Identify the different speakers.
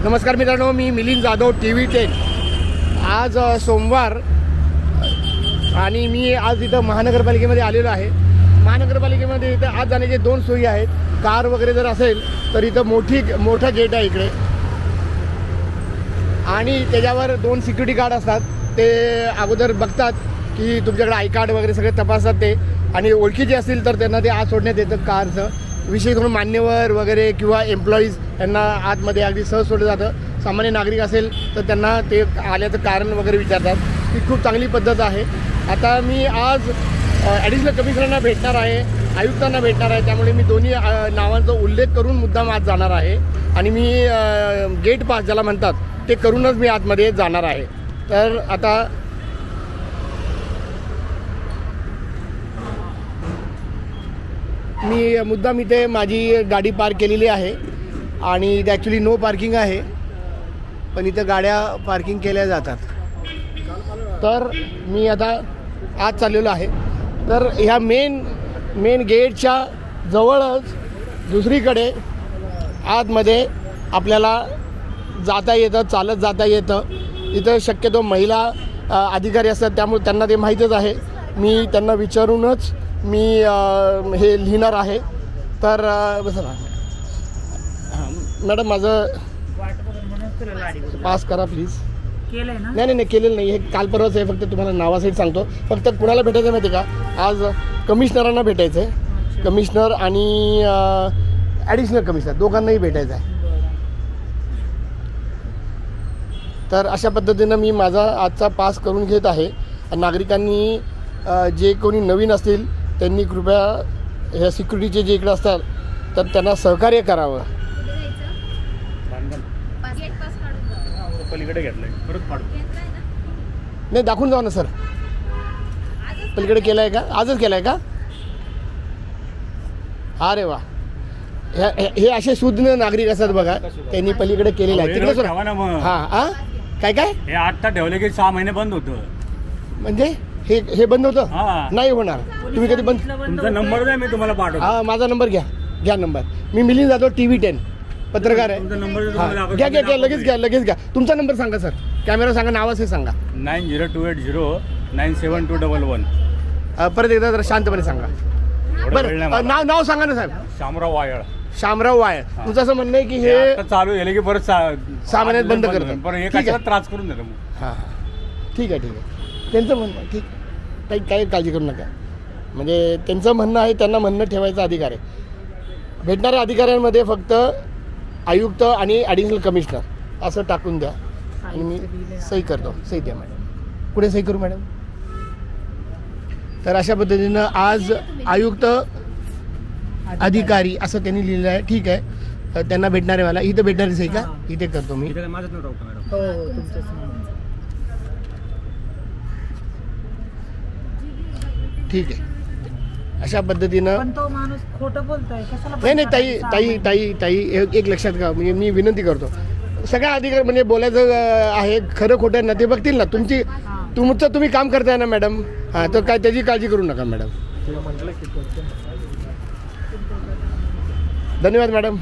Speaker 1: नमस्कार मित्रांनो, मी मिलिंद जाधव TV10। आज सोमवार आणि मी आज इथं महानगरपालिकेमध्ये आलेलो आहे। महानगरपालिकेमध्ये इथं आज जाण्याचे दोन सोयी आहेत। कार वगैरे जर असेल तर इथं मोठा गेट आहे इकडे आणि त्याच्यावर दोन सिक्युरिटी गार्ड असतात। ते अगोदर बघतात की तुमच्याकडे आय कार्ड वगैरे सगळे तपासतात ते, आणि ओळखीचे असतील तर त्यांना ते आत सोडण्यात येतं कारचं। विशेष करून मान्यवर वगैरे किंवा एम्प्लॉईज यांना आतमध्ये अगदी सहज सोडलं जातं। सामान्य नागरिक असेल तर त्यांना ते आल्याचं कारण वगैरे विचारतात। ही खूप चांगली पद्धत आहे। आता मी आज ॲडिशनल कमिशनरना भेटणार आहे, आयुक्तांना भेटणार आहे, त्यामुळे मी दोन्ही नावांचा उल्लेख करून मुद्दाम आज जाणार आहे आणि मी गेट पास ज्याला म्हणतात ते करूनच मी आतमध्ये जाणार आहे। तर आता मी मुद्दाम इथे माझी गाडी पार्क केलेली आहे आणि इथे ॲक्च्युली नो पार्किंग आहे, पण इथं गाड्या पार्किंग केल्या जातात। तर मी आता आत चाललेलो आहे। तर ह्या मेन गेटच्या जवळच दुसरीकडे आतमध्ये आपल्याला जाता येतं, चालत जाता येतं। इथं शक्यतो महिला अधिकारी असतात, त्यामुळे त्यांना ते माहीतच आहे। मी त्यांना विचारूनच मी हे लिहिणार आहे। तर बसा ना मॅडम, माझं पास करा प्लीज। नाही केलेलं नाही, हे काल परवाच आहे। फक्त तुम्हाला नावासहित सांगतो। फक्त कुणाला भेटायचं माहिती का, आज कमिशनरांना भेटायचं आहे। कमिशनर आणि ॲडिशनल कमिशनर दोघांनाही भेटायचं आहे। तर अशा पद्धतीनं मी माझा आजचा पास करून घेत आहे। नागरिकांनी जे कोणी नवीन असतील त्यांनी कृपया ह्या सिक्युरिटीचे जे इकडे असतात तर त्यांना सहकार्य करावं।
Speaker 2: पलीकडे घेतलंय, परत पाडू
Speaker 1: नाही, दाखवून जाऊ ना सर। पलीकडे केलं आहे का? आजच केलं आहे का? अरे वा, हे असे शुद्ध नागरिक असतात बघा, त्यांनी पलीकडे केलेलं आहे। तिकडे हां काय हे
Speaker 2: आता ठेवलं की 6 महिने बंद होतं।
Speaker 1: म्हणजे हे बंद होतं? नाही होणार। तुम्ही कधी बंद?
Speaker 2: तुमचा नंबर द्या, मी तुम्हाला पाठवतो।
Speaker 1: हां, माझा नंबर घ्या नंबर। मी मिलिंद जाधव TV10 पत्रकार आहे। घ्या लगेच घ्या। तुमचा नंबर सांगा सर, कॅमेरा सांगा, नावाचं सांगा।
Speaker 2: 9028097211।
Speaker 1: परत एकदा जरा शांतपणे सांगा। बरं, नाव सांगा ना साहेब। शामराव वायर। तुमचं असं म्हणणं आहे की हे
Speaker 2: चालू झालं की परत
Speaker 1: 6 महिन्यात बंद करतात?
Speaker 2: त्रास करून देतो।
Speaker 1: हां ठीक आहे त्यांचं म्हणणं ठीक, काही काळजी करू नका। म्हणजे त्यांचं म्हणणं आहे, त्यांना म्हणणं ठेवायचा अधिकार आहे। भेटणाऱ्या अधिकाऱ्यांमध्ये फक्त आयुक्त आणि ॲडिशनल कमिशनर असं टाकून द्या आणि मी सही करतो। सही द्या मॅडम। पुढे सही करू मॅडम। तर अशा पद्धतीनं आज आयुक्त अधिकारी असं त्यांनी लिहिलं आहे। ठीक आहे, त्यांना भेटणारे मला इथं भेटणारी सही का इथे करतो मी। ठीक आहे, अशा पद्धतीनं।
Speaker 3: तो माणूस खोटं बोलतोय,
Speaker 1: नाही ताई एक लक्षात घ्या। म्हणजे मी विनंती करतो, सगळ्या अधिकारी म्हणजे बोलायचं आहे, खरं खोटं ना ते बघतील ना। तुम्ही काम करताय ना मॅडम। हां, तर काय त्याची काळजी करू नका मॅडम। धन्यवाद मॅडम।